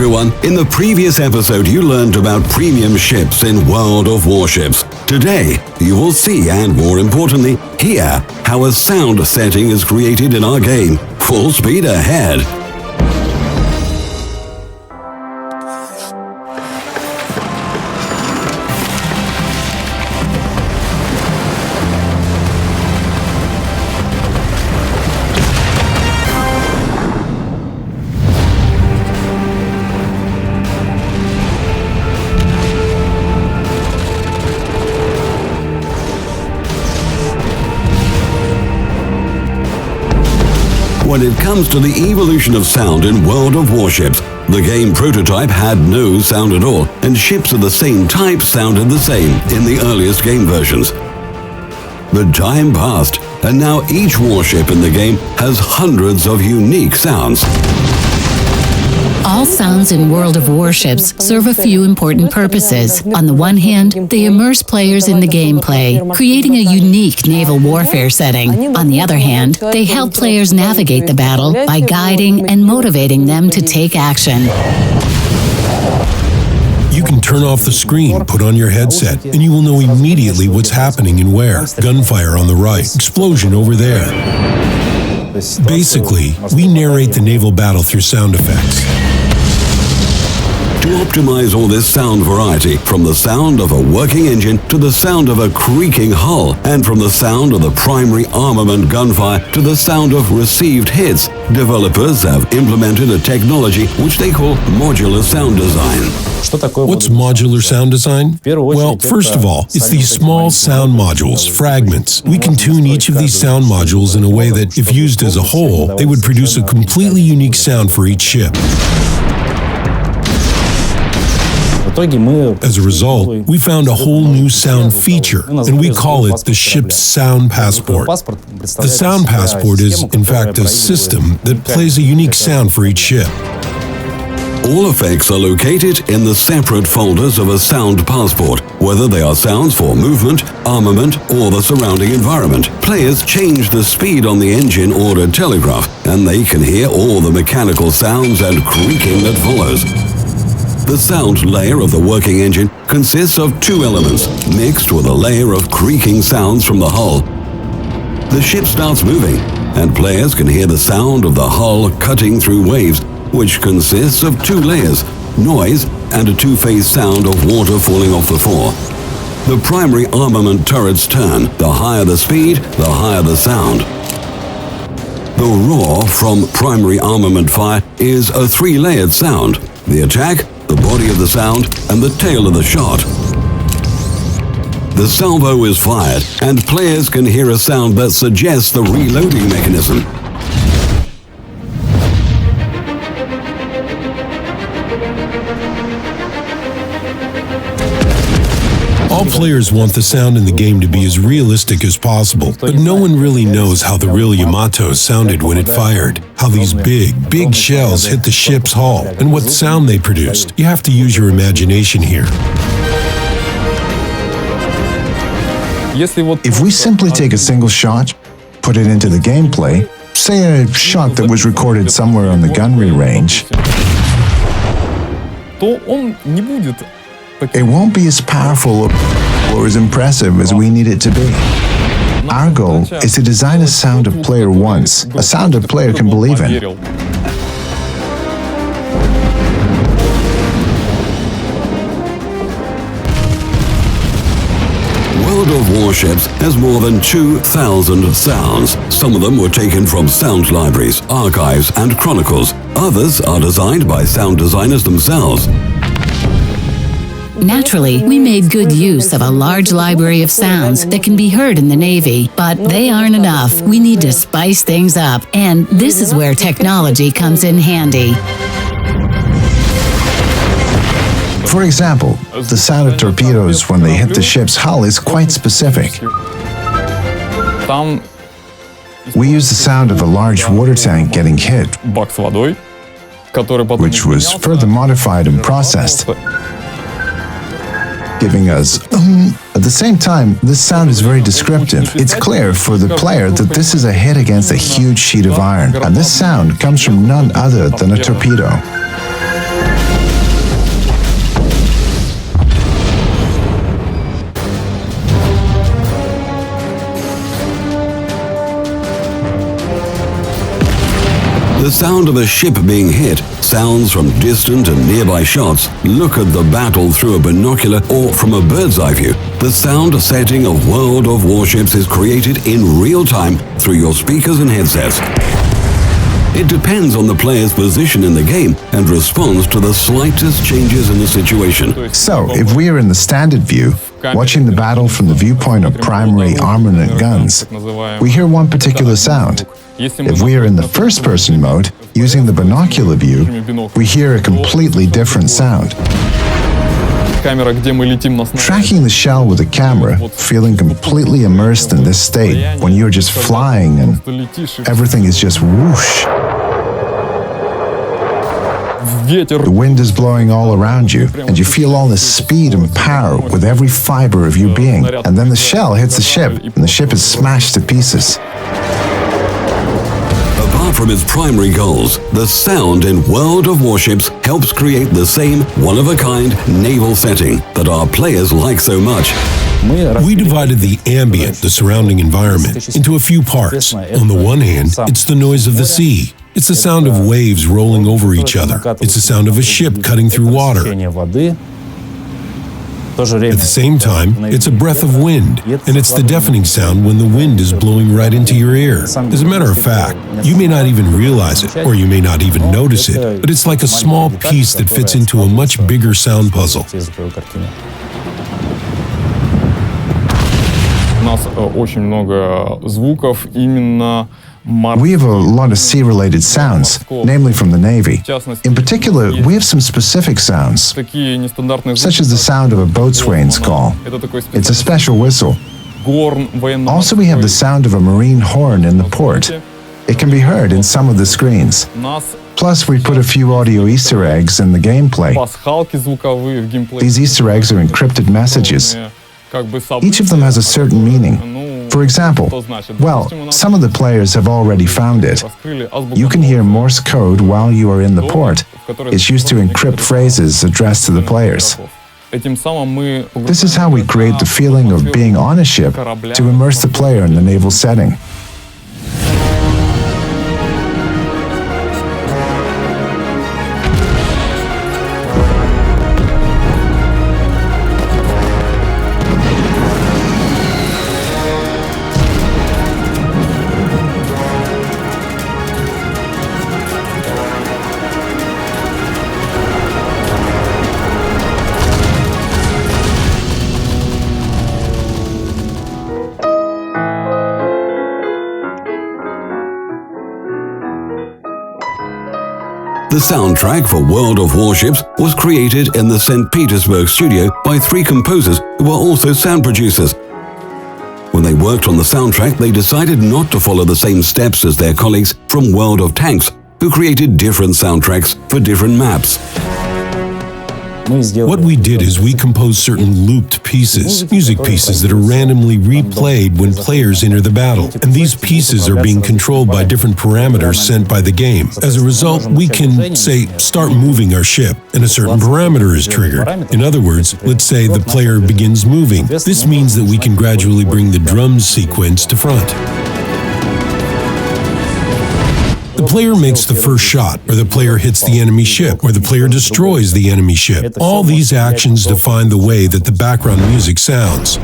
everyone, in the previous episode you learned about premium ships in World of Warships. Today, you will see and, more importantly, hear how a sound setting is created in our game. Full speed ahead! When it comes to the evolution of sound in World of Warships, the game prototype had no sound at all, and ships of the same type sounded the same in the earliest game versions. But time passed, and now each warship in the game has hundreds of unique sounds. All sounds in World of Warships serve a few important purposes. On the one hand, they immerse players in the gameplay, creating a unique naval warfare setting. On the other hand, they help players navigate the battle by guiding and motivating them to take action. You can turn off the screen, put on your headset, and you will know immediately what's happening and where. Gunfire on the right, explosion over there. Basically, we narrate the naval battle through sound effects. To optimize all this sound variety, from the sound of a working engine to the sound of a creaking hull, and from the sound of the primary armament gunfire to the sound of received hits, developers have implemented a technology which they call modular sound design. What's modular sound design? Well, first of all, it's these small sound modules, fragments. We can tune each of these sound modules in a way that, if used as a whole, they would produce a completely unique sound for each ship. As a result, we found a whole new sound feature, and we call it the ship's sound passport. The sound passport is, in fact, a system that plays a unique sound for each ship. All effects are located in the separate folders of a sound passport, whether they are sounds for movement, armament, or the surrounding environment. Players change the speed on the engine or a telegraph, and they can hear all the mechanical sounds and creaking that follows. The sound layer of the working engine consists of two elements, mixed with a layer of creaking sounds from the hull. The ship starts moving, and players can hear the sound of the hull cutting through waves, which consists of two layers, noise and a two-phase sound of water falling off the floor. The primary armament turrets turn. The higher the speed, the higher the sound. The roar from primary armament fire is a three-layered sound. The attack, the body of the sound, and the tail of the shot. The salvo is fired, and players can hear a sound that suggests the reloading mechanism. All players want the sound in the game to be as realistic as possible, but no one really knows how the real Yamato sounded when it fired, how these big shells hit the ship's hull, and what sound they produced. You have to use your imagination here. If we simply take a single shot, put it into the gameplay, say a shot that was recorded somewhere on the gunnery range, it won't be as powerful or as impressive as we need it to be. Our goal is to design a sound a player wants, a sound a player can believe in. World of Warships has more than 2,000 sounds. Some of them were taken from sound libraries, archives, and chronicles. Others are designed by sound designers themselves. Naturally, we made good use of a large library of sounds that can be heard in the Navy, but they aren't enough. We need to spice things up, and this is where technology comes in handy. For example, the sound of torpedoes when they hit the ship's hull is quite specific. We use the sound of a large water tank getting hit, which was further modified and processed, giving us At the same time, this sound is very descriptive. It's clear for the player that this is a hit against a huge sheet of iron, and this sound comes from none other than a torpedo. The sound of a ship being hit, sounds from distant and nearby shots, look at the battle through a binocular or from a bird's eye view. The sound setting of World of Warships is created in real time through your speakers and headsets. It depends on the player's position in the game and responds to the slightest changes in the situation. So, if we are in the standard view, watching the battle from the viewpoint of primary armament guns, we hear one particular sound. If we are in the first-person mode, using the binocular view, we hear a completely different sound. Tracking the shell with a camera, feeling completely immersed in this state when you're just flying and everything is just whoosh. The wind is blowing all around you, and you feel all this speed and power with every fiber of your being. And then the shell hits the ship, and the ship is smashed to pieces. Apart from its primary goals, the sound in World of Warships helps create the same one-of-a-kind naval setting that our players like so much. We divided the ambient, the surrounding environment, into a few parts. On the one hand, it's the noise of the sea. It's the sound of waves rolling over each other. It's the sound of a ship cutting through water. At the same time, it's a breath of wind, and it's the deafening sound when the wind is blowing right into your ear. As a matter of fact, you may not even realize it, or you may not even notice it, but it's like a small piece that fits into a much bigger sound puzzle. We have a lot of sea-related sounds, namely from the Navy. In particular, we have some specific sounds, such as the sound of a boatswain's call. It's a special whistle. Also, we have the sound of a marine horn in the port. It can be heard in some of the screens. Plus, we put a few audio Easter eggs in the gameplay. These Easter eggs are encrypted messages. Each of them has a certain meaning. For example, well, some of the players have already found it. You can hear Morse code while you are in the port. It's used to encrypt phrases addressed to the players. This is how we create the feeling of being on a ship to immerse the player in the naval setting. The soundtrack for World of Warships was created in the St. Petersburg studio by 3 composers who are also sound producers. When they worked on the soundtrack, they decided not to follow the same steps as their colleagues from World of Tanks, who created different soundtracks for different maps. What we did is we composed certain looped pieces, music pieces that are randomly replayed when players enter the battle. And these pieces are being controlled by different parameters sent by the game. As a result, we can, say, start moving our ship, and a certain parameter is triggered. In other words, let's say the player begins moving. This means that we can gradually bring the drums sequence to front. The player makes the first shot, or the player hits the enemy ship, or the player destroys the enemy ship. All these actions define the way that the background music sounds.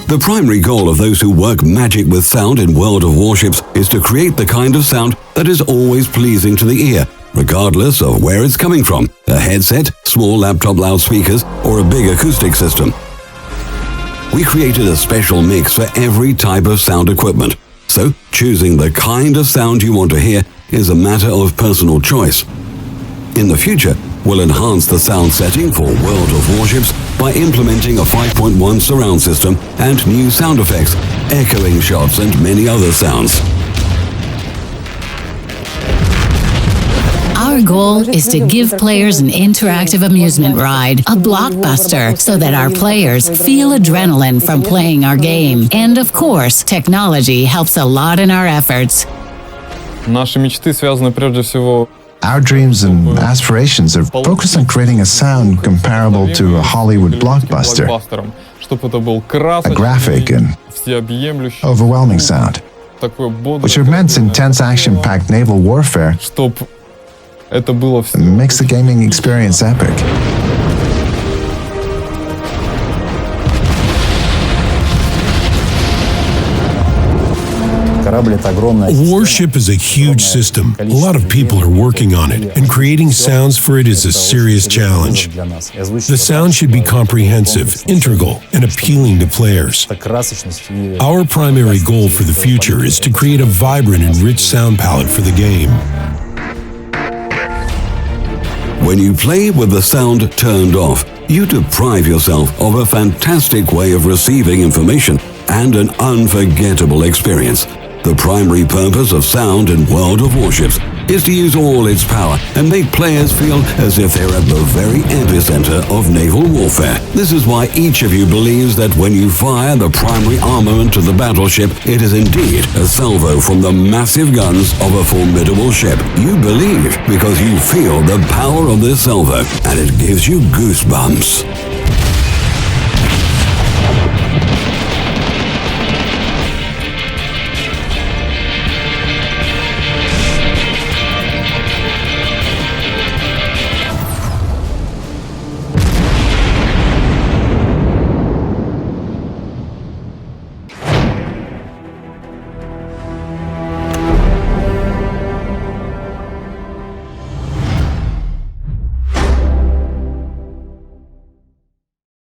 The primary goal of those who work magic with sound in World of Warships is to create the kind of sound that is always pleasing to the ear, regardless of where it's coming from, a headset, small laptop loudspeakers, or a big acoustic system. We created a special mix for every type of sound equipment, so choosing the kind of sound you want to hear is a matter of personal choice. In the future, we'll enhance the sound setting for World of Warships by implementing a 5.1 surround system and new sound effects, echoing shots, and many other sounds. Our goal is to give players an interactive amusement ride, a blockbuster, so that our players feel adrenaline from playing our game. And of course, technology helps a lot in our efforts. Наши мечты связаны прежде всего. Our dreams and aspirations are focused on creating a sound comparable to a Hollywood blockbuster, a graphic and overwhelming sound, which augments intense action-packed naval warfare and makes the gaming experience epic. A warship is a huge system. A lot of people are working on it, and creating sounds for it is a serious challenge. The sound should be comprehensive, integral, and appealing to players. Our primary goal for the future is to create a vibrant and rich sound palette for the game. When you play with the sound turned off, you deprive yourself of a fantastic way of receiving information and an unforgettable experience. The primary purpose of sound in World of Warships is to use all its power and make players feel as if they're at the very epicenter of naval warfare. This is why each of you believes that when you fire the primary armament to the battleship, it is indeed a salvo from the massive guns of a formidable ship. You believe because you feel the power of this salvo, and it gives you goosebumps.